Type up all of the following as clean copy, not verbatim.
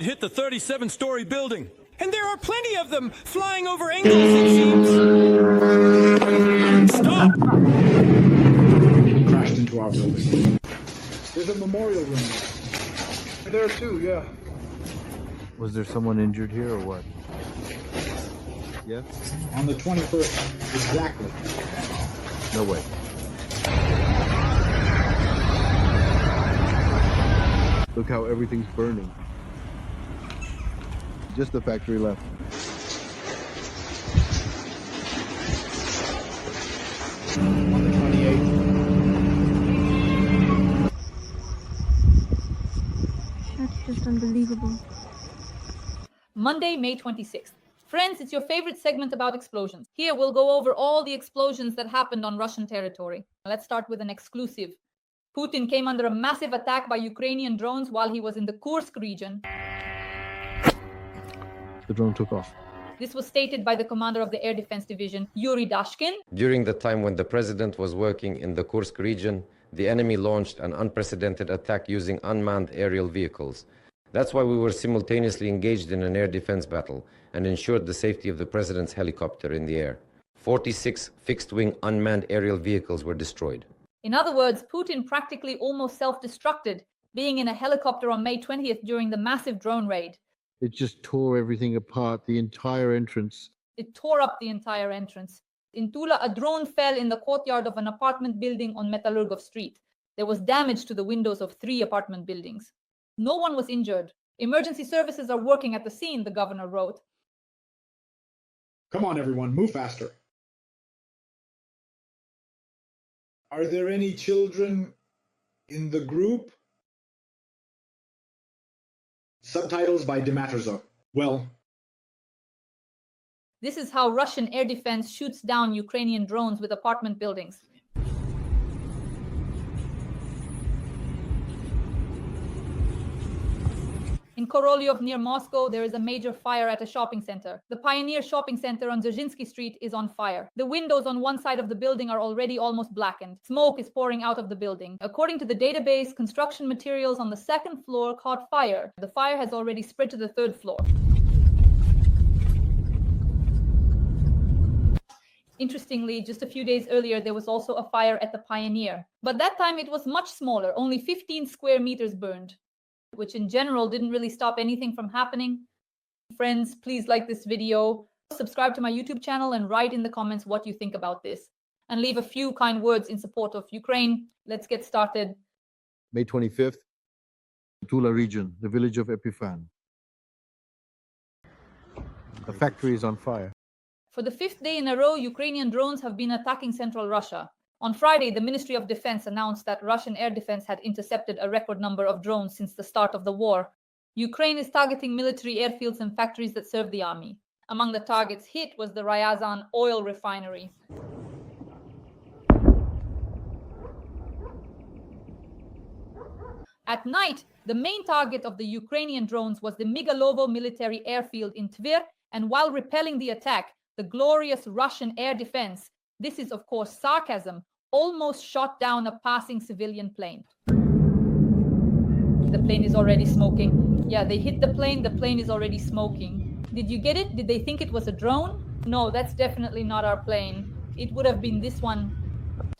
it hit the 37-story building. And there are plenty of them flying over angles, it seems. Stop! Crashed into our building. There's a memorial room there too, yeah. Was there someone injured here or what? Yeah? On the 21st, exactly. No way. Look how everything's burning. Just the factory left. On the 28th. That's just unbelievable. Monday, May 26th. Friends, it's your favorite segment about explosions. Here we'll go over all the explosions that happened on Russian territory. Let's start with an exclusive. Putin came under a massive attack by Ukrainian drones while he was in the Kursk region. The drone took off. This was stated by the commander of the Air Defense Division, Yuriy Dashkin. During the time when the president was working in the Kursk region, the enemy launched an unprecedented attack using unmanned aerial vehicles. That's why we were simultaneously engaged in an air defense battle and ensured the safety of the president's helicopter in the air. 46 fixed-wing unmanned aerial vehicles were destroyed. In other words, Putin practically almost self-destructed, being in a helicopter on May 20th during the massive drone raid. It just tore everything apart, the entire entrance. It tore up the entire entrance. In Tula, a drone fell in the courtyard of an apartment building on Metallurgov Street. There was damage to the windows of 3 apartment buildings. No one was injured. Emergency services are working at the scene, the governor wrote. Come on, everyone, move faster. Are there any children in the group? Subtitles by Dematerzo. Well, this is how Russian air defense shoots down Ukrainian drones with apartment buildings. In Korolyov near Moscow, there is a major fire at a shopping center. The Pioneer Shopping Center on Dzerzhinsky Street is on fire. The windows on one side of the building are already almost blackened. Smoke is pouring out of the building. According to the database, construction materials on the 2nd floor caught fire. The fire has already spread to the 3rd floor. Interestingly, just a few days earlier, there was also a fire at the Pioneer. But that time it was much smaller, only 15 square meters burned, which in general didn't really stop anything from happening. Friends, please like this video, subscribe to my YouTube channel, and write in the comments what you think about this. And leave a few kind words in support of Ukraine. Let's get started. May 25th, Tula region, the village of Epiphan. The factory is on fire. For the 5th day in a row, Ukrainian drones have been attacking central Russia. On Friday, the Ministry of Defense announced that Russian air defense had intercepted a record number of drones since the start of the war. Ukraine is targeting military airfields and factories that serve the army. Among the targets hit was the Ryazan oil refinery. At night, the main target of the Ukrainian drones was the Migalovo military airfield in Tver, and while repelling the attack, the glorious Russian air defense, this is of course sarcasm, almost shot down a passing civilian plane. The plane is already smoking. Yeah, they hit the plane is already smoking. Did you get it? Did they think it was a drone? No, that's definitely not our plane. It would have been this one.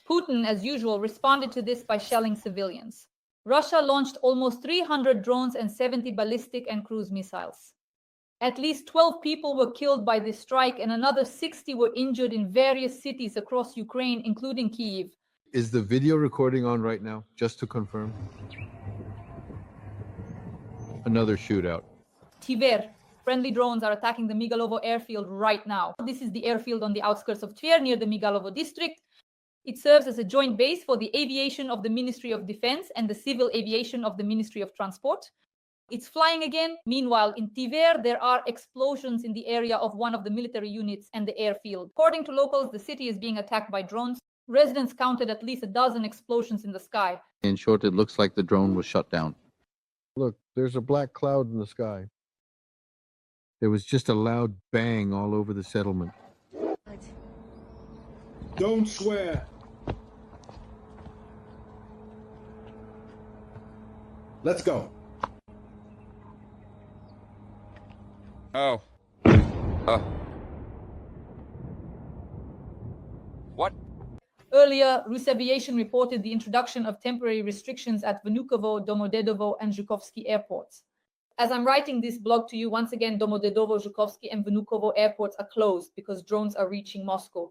Putin, as usual, responded to this by shelling civilians. Russia launched almost 300 drones and 70 ballistic and cruise missiles. At least 12 people were killed by this strike, and another 60 were injured in various cities across Ukraine, including Kyiv. Is the video recording on right now, just to confirm? Another shootout. Tver. Friendly drones are attacking the Migalovo airfield right now. This is the airfield on the outskirts of Tver, near the Migalovo district. It serves as a joint base for the aviation of the Ministry of Defense and the civil aviation of the Ministry of Transport. It's flying again. Meanwhile, in Tver, there are explosions in the area of one of the military units and the airfield. According to locals, the city is being attacked by drones. Residents counted at least a dozen explosions in the sky. In short, it looks like the drone was shut down. Look, there's a black cloud in the sky. There was just a loud bang all over the settlement. don't swear. Let's go. Oh. What? Earlier, Rus Aviation reported the introduction of temporary restrictions at Vnukovo, Domodedovo, and Zhukovsky airports. As I'm writing this blog to you, once again, Domodedovo, Zhukovsky, and Vnukovo airports are closed because drones are reaching Moscow.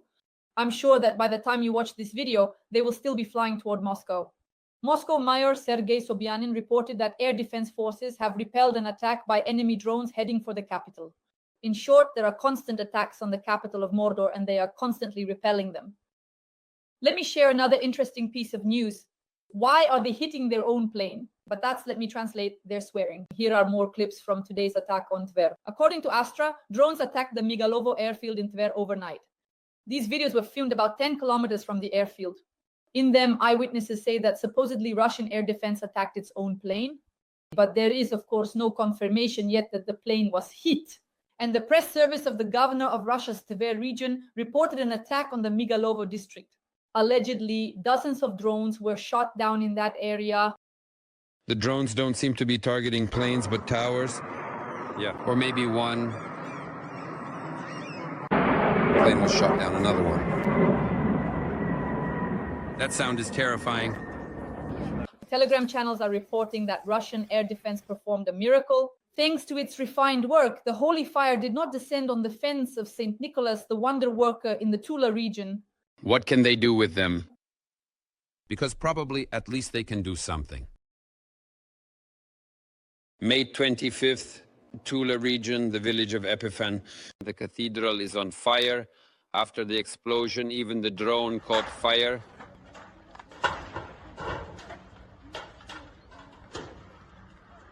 I'm sure that by the time you watch this video, they will still be flying toward Moscow. Moscow Mayor Sergei Sobyanin reported that air defense forces have repelled an attack by enemy drones heading for the capital. In short, there are constant attacks on the capital of Mordor, and they are constantly repelling them. Let me share another interesting piece of news. Why are they hitting their own plane? But that's, let me translate, their swearing. Here are more clips from today's attack on Tver. According to Astra, drones attacked the Migalovo airfield in Tver overnight. These videos were filmed about 10 kilometers from the airfield. In them, eyewitnesses say that supposedly Russian air defense attacked its own plane. But there is, of course, no confirmation yet that the plane was hit. And the press service of the governor of Russia's Tver region reported an attack on the Migalovo district. Allegedly, dozens of drones were shot down in that area. The drones don't seem to be targeting planes, but towers. Yeah. Or maybe one. Plane was shot down, another one. That sound is terrifying. Telegram channels are reporting that Russian air defense performed a miracle. Thanks to its refined work, the holy fire did not descend on the fence of St. Nicholas, the wonder worker in the Tula region. What can they do with them? Because probably at least they can do something. May 25th, Tula region, the village of Epiphan. The cathedral is on fire. After the explosion, even the drone caught fire.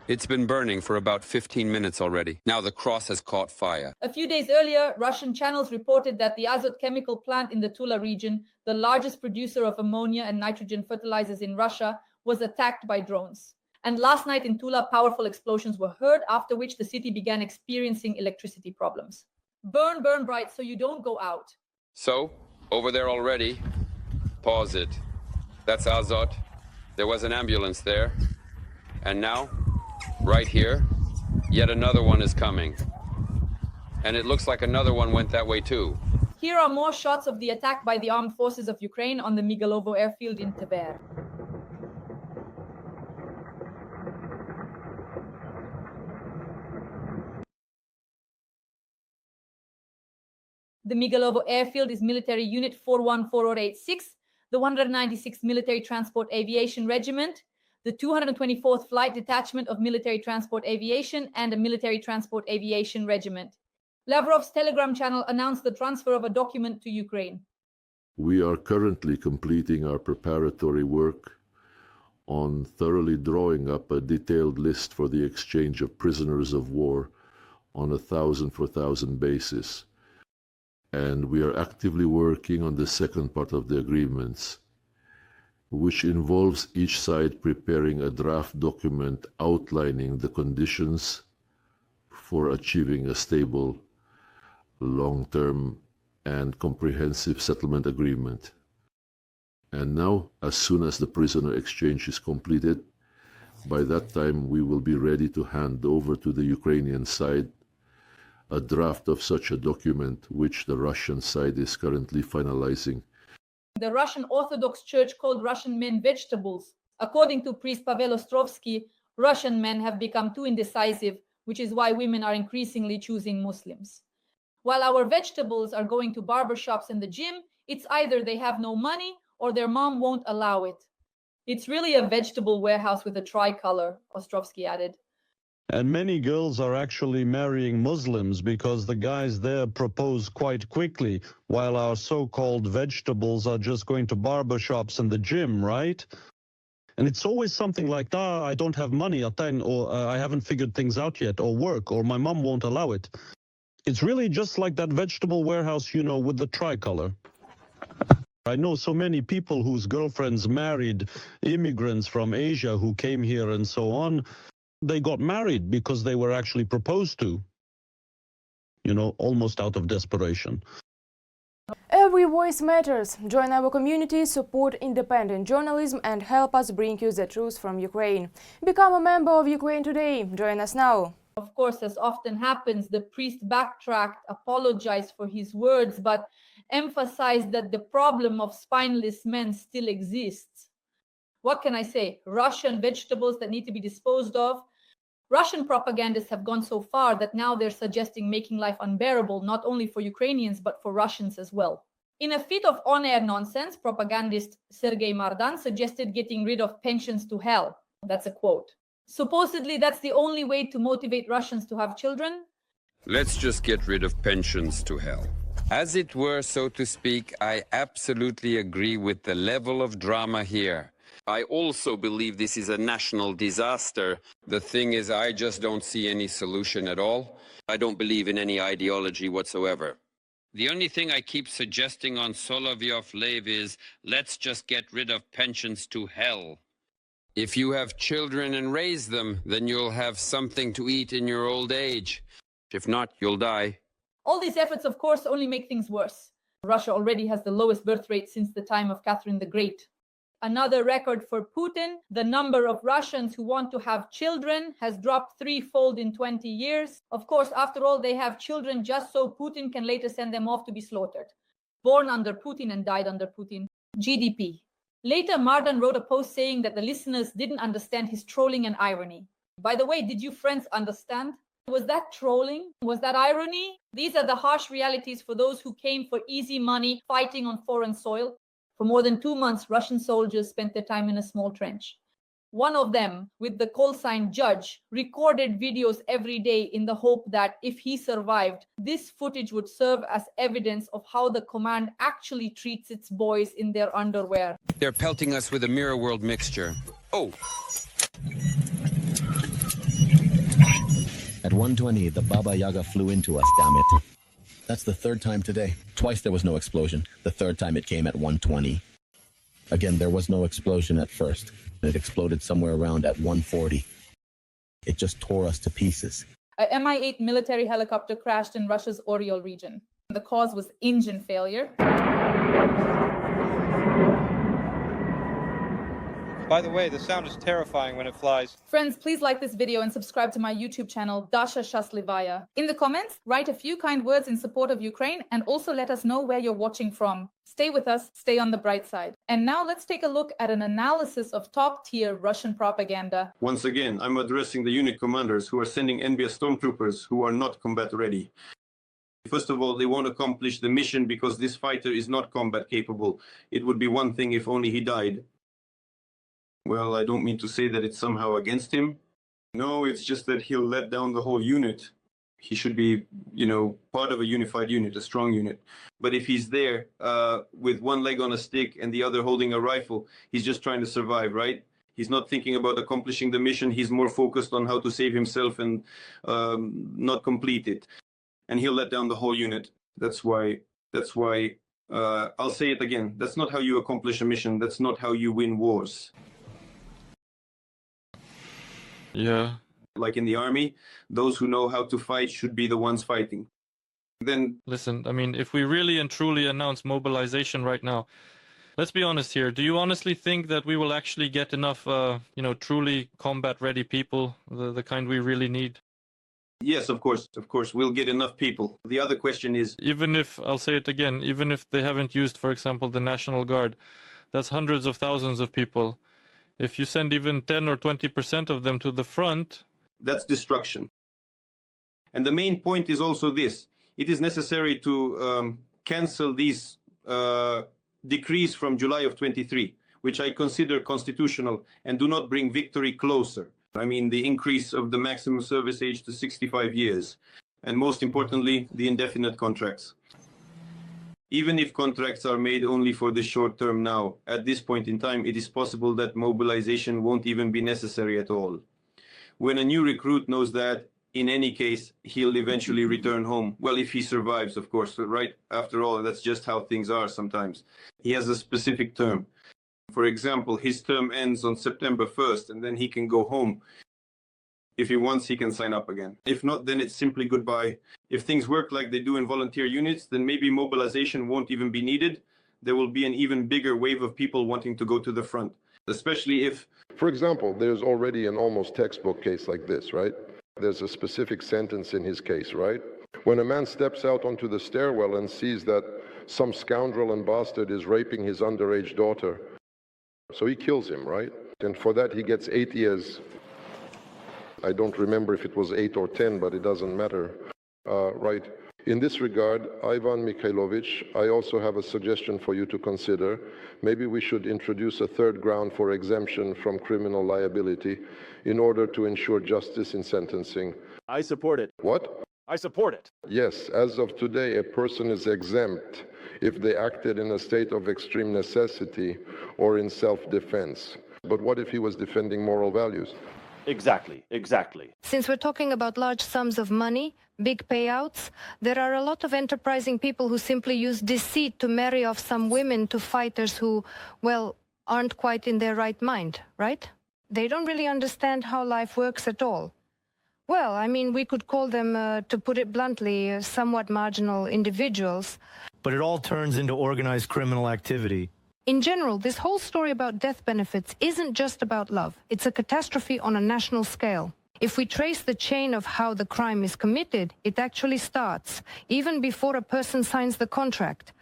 It's been burning for about 15 minutes already. Now the cross has caught fire. A few days earlier, Russian channels reported that the Azot chemical plant in the Tula region, the largest producer of ammonia and nitrogen fertilizers in Russia, was attacked by drones. And last night in Tula, powerful explosions were heard, after which the city began experiencing electricity problems. Burn, burn bright so you don't go out. So, over there already. Pause it. That's Azot. There was an ambulance there. And now, right here, yet another one is coming. And it looks like another one went that way too. Here are more shots of the attack by the armed forces of Ukraine on the Migalovo airfield in Tver. The Migalovo airfield is military unit 414086, the 196th Military Transport Aviation Regiment, the 224th Flight Detachment of Military Transport Aviation, and a Military Transport Aviation Regiment. Lavrov's Telegram channel announced the transfer of a document to Ukraine. We are currently completing our preparatory work on thoroughly drawing up a detailed list for the exchange of prisoners of war on a 1,000 for 1,000 basis. And we are actively working on the second part of the agreements, which involves each side preparing a draft document outlining the conditions for achieving a stable, long-term, and comprehensive settlement agreement. And now, as soon as the prisoner exchange is completed, by that time we will be ready to hand over to the Ukrainian side a draft of such a document, which the Russian side is currently finalizing. The Russian Orthodox Church called Russian men vegetables. According to priest Pavel Ostrovsky, Russian men have become too indecisive, which is why women are increasingly choosing Muslims. While our vegetables are going to barbershops and the gym, it's either they have no money or their mom won't allow it. It's really a vegetable warehouse with a tricolor, Ostrovsky added. And many girls are actually marrying Muslims because the guys there propose quite quickly, while our so-called vegetables are just going to barbershops and the gym, right? And it's always something like, I don't have money, or I haven't figured things out yet, or work, or my mom won't allow it. It's really just like that vegetable warehouse, you know, with the tricolor. I know so many people whose girlfriends married immigrants from Asia who came here and so on. They got married because they were actually proposed to, you know, almost out of desperation. Every voice matters. Join our community, support independent journalism and help us bring you the truth from Ukraine. Become a member of Ukraine Today. Join us now. Of course, as often happens, the priest backtracked, apologized for his words, but emphasized that the problem of spineless men still exists. What can I say? Russian vegetables that need to be disposed of. Russian propagandists have gone so far that now they're suggesting making life unbearable, not only for Ukrainians, but for Russians as well. In a fit of on-air nonsense, propagandist Sergei Mardan suggested getting rid of pensions to hell. That's a quote. Supposedly, that's the only way to motivate Russians to have children. Let's just get rid of pensions to hell. As it were, so to speak, I absolutely agree with the level of drama here. I also believe this is a national disaster. The thing is, I just don't see any solution at all. I don't believe in any ideology whatsoever. The only thing I keep suggesting on Solovyov Lev is, let's just get rid of pensions to hell. If you have children and raise them, then you'll have something to eat in your old age. If not, you'll die. All these efforts, of course, only make things worse. Russia already has the lowest birth rate since the time of Catherine the Great. Another record for Putin, the number of Russians who want to have children has dropped threefold in 20 years. Of course, after all, they have children just so Putin can later send them off to be slaughtered. Born under Putin and died under Putin. GDP. Later, Mardan wrote a post saying that the listeners didn't understand his trolling and irony. By the way, did you friends understand? Was that trolling? Was that irony? These are the harsh realities for those who came for easy money fighting on foreign soil. For more than 2 months, Russian soldiers spent their time in a small trench. One of them, with the call sign Judge, recorded videos every day in the hope that if he survived, this footage would serve as evidence of how the command actually treats its boys in their underwear. They're pelting us with a mirror world mixture. Oh! At 1:20, the Baba Yaga flew into us, damn it. That's the third time today. Twice there was no explosion. The third time it came at 1:20. Again, there was no explosion at first. It exploded somewhere around at 1:40. It just tore us to pieces. A Mi-8 military helicopter crashed in Russia's Oryol region. The cause was engine failure. By the way, the sound is terrifying when it flies. Friends, please like this video and subscribe to my YouTube channel, Dasha Shaslivaya. In the comments, write a few kind words in support of Ukraine and also let us know where you're watching from. Stay with us, stay on the bright side. And now let's take a look at an analysis of top-tier Russian propaganda. Once again, I'm addressing the unit commanders who are sending NBS stormtroopers who are not combat ready. First of all, they won't accomplish the mission because this fighter is not combat capable. It would be one thing if only he died. Well, I don't mean to say that it's somehow against him. No, it's just that he'll let down the whole unit. He should be, part of a unified unit, a strong unit. But if he's there with one leg on a stick and the other holding a rifle, he's just trying to survive, right? He's not thinking about accomplishing the mission. He's more focused on how to save himself and not complete it. And he'll let down the whole unit. That's why I'll say it again. That's not how you accomplish a mission. That's not how you win wars. Yeah. Like in the army, those who know how to fight should be the ones fighting. Then Listen, I mean, if we really and truly announce mobilization right now, let's be honest here. Do you honestly think that we will actually get enough, truly combat-ready people, the kind we really need? yes, of course, we'll get enough people. The other question is, Even if, I'll say it again, even if they haven't used, for example, the National Guard, that's hundreds of thousands of people. If you send even 10 or 20% of them to the front, that's destruction. And the main point is also this. It is necessary to cancel these decrees from July of 23, which I consider constitutional and do not bring victory closer. I mean, the increase of the maximum service age to 65 years. And most importantly, the indefinite contracts. Even if contracts are made only for the short term now, at this point in time, it is possible that mobilization won't even be necessary at all. When a new recruit knows that, in any case, he'll eventually return home. Well, if he survives, of course, right? After all, that's just how things are sometimes. He has a specific term. For example, his term ends on September 1st, and then he can go home. If he wants, he can sign up again. If not, then it's simply goodbye. If things work like they do in volunteer units, then maybe mobilization won't even be needed. There will be an even bigger wave of people wanting to go to the front, especially if... For example, there's already an almost textbook case like this, right? There's a specific sentence in his case, right? When a man steps out onto the stairwell and sees that some scoundrel and bastard is raping his underage daughter, so he kills him, right? And for that he gets 8 years. I don't remember if it was 8 or 10, but it doesn't matter, right? In this regard, Ivan Mikhailovich, I also have a suggestion for you to consider. Maybe we should introduce a third ground for exemption from criminal liability in order to ensure justice in sentencing. I support it. What? I support it. Yes, as of today, a person is exempt if they acted in a state of extreme necessity or in self-defense. But what if he was defending moral values? Exactly. Since we're talking about large sums of money, big payouts, there are a lot of enterprising people who simply use deceit to marry off some women to fighters who, well, aren't quite in their right mind, right? They don't really understand how life works at all. Well, I mean, we could call them, to put it bluntly, somewhat marginal individuals. But it all turns into organized criminal activity. In general, this whole story about death benefits isn't just about love. It's a catastrophe on a national scale. If we trace the chain of how the crime is committed, it actually starts even before a person signs the contract.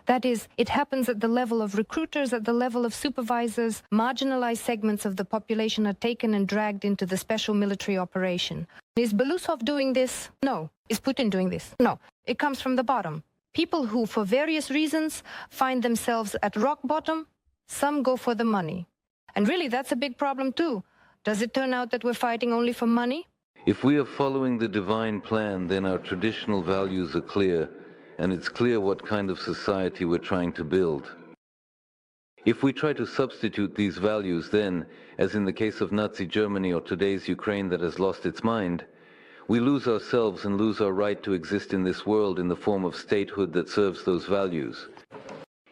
That is, it happens at the level of recruiters, at the level of supervisors. Marginalized segments of the population are taken and dragged into the special military operation. Is Belousov doing this? No. Is Putin doing this? No. It comes from the bottom. People who, for various reasons, find themselves at rock bottom, some go for the money. And really, that's a big problem too. Does it turn out that we're fighting only for money? If we are following the divine plan, then our traditional values are clear, and it's clear what kind of society we're trying to build. If we try to substitute these values, then, as in the case of Nazi Germany or today's Ukraine that has lost its mind, we lose ourselves and lose our right to exist in this world in the form of statehood that serves those values.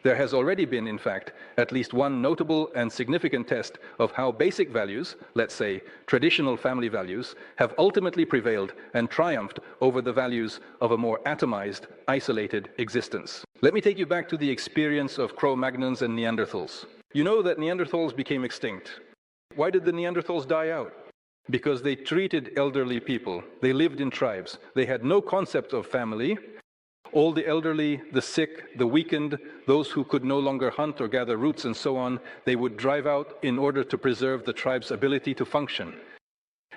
There has already been, in fact, at least one notable and significant test of how basic values, let's say traditional family values, have ultimately prevailed and triumphed over the values of a more atomized, isolated existence. Let me take you back to the experience of Cro-Magnons and Neanderthals. You know that Neanderthals became extinct. Why did the Neanderthals die out? Because they treated elderly people. They lived in tribes. They had no concept of family. All the elderly, the sick, the weakened, those who could no longer hunt or gather roots and so on, they would drive out in order to preserve the tribe's ability to function.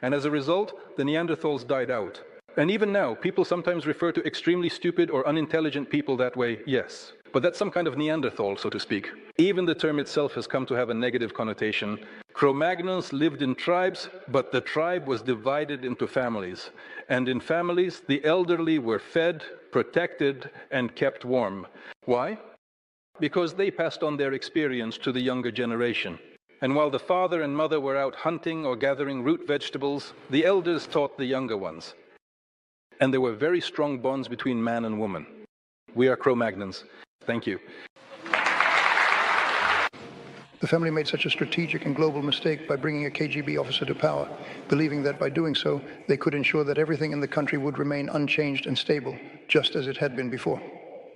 And as a result, the Neanderthals died out. And even now, people sometimes refer to extremely stupid or unintelligent people that way, yes. But that's some kind of Neanderthal, so to speak. Even the term itself has come to have a negative connotation. Cro-Magnons lived in tribes, but the tribe was divided into families. And in families, the elderly were fed, protected, and kept warm. Why? Because they passed on their experience to the younger generation. And while the father and mother were out hunting or gathering root vegetables, the elders taught the younger ones. And there were very strong bonds between man and woman. We are Cro-Magnons. Thank you. The family made such a strategic and global mistake by bringing a KGB officer to power, believing that by doing so, they could ensure that everything in the country would remain unchanged and stable, just as it had been before.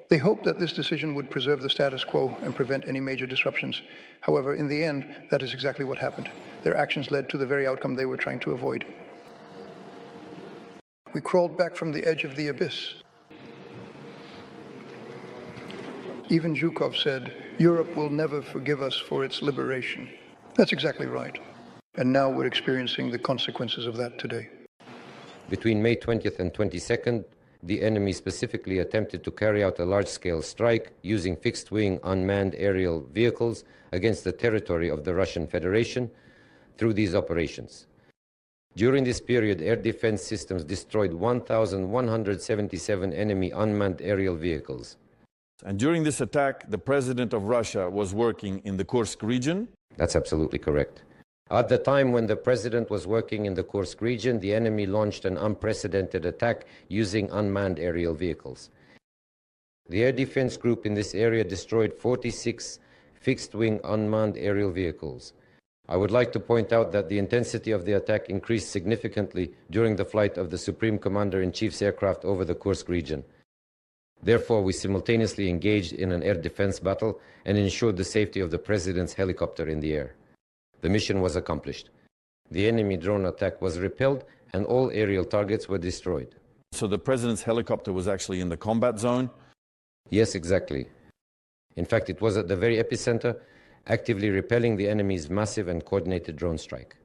They hoped that this decision would preserve the status quo and prevent any major disruptions. However, in the end, that is exactly what happened. Their actions led to the very outcome they were trying to avoid. We crawled back from the edge of the abyss. Even Zhukov said, "Europe will never forgive us for its liberation." That's exactly right. And now we're experiencing the consequences of that today. Between May 20th and 22nd, the enemy specifically attempted to carry out a large-scale strike using fixed-wing unmanned aerial vehicles against the territory of the Russian Federation through these operations. During this period, air defense systems destroyed 1,177 enemy unmanned aerial vehicles. And during this attack, the president of Russia was working in the Kursk region? That's absolutely correct. At the time when the president was working in the Kursk region, the enemy launched an unprecedented attack using unmanned aerial vehicles. The air defense group in this area destroyed 46 fixed-wing unmanned aerial vehicles. I would like to point out that the intensity of the attack increased significantly during the flight of the Supreme Commander-in-Chief's aircraft over the Kursk region. Therefore, we simultaneously engaged in an air defense battle and ensured the safety of the president's helicopter in the air. The mission was accomplished. The enemy drone attack was repelled and all aerial targets were destroyed. So the president's helicopter was actually in the combat zone? Yes, exactly. In fact, it was at the very epicenter, actively repelling the enemy's massive and coordinated drone strike.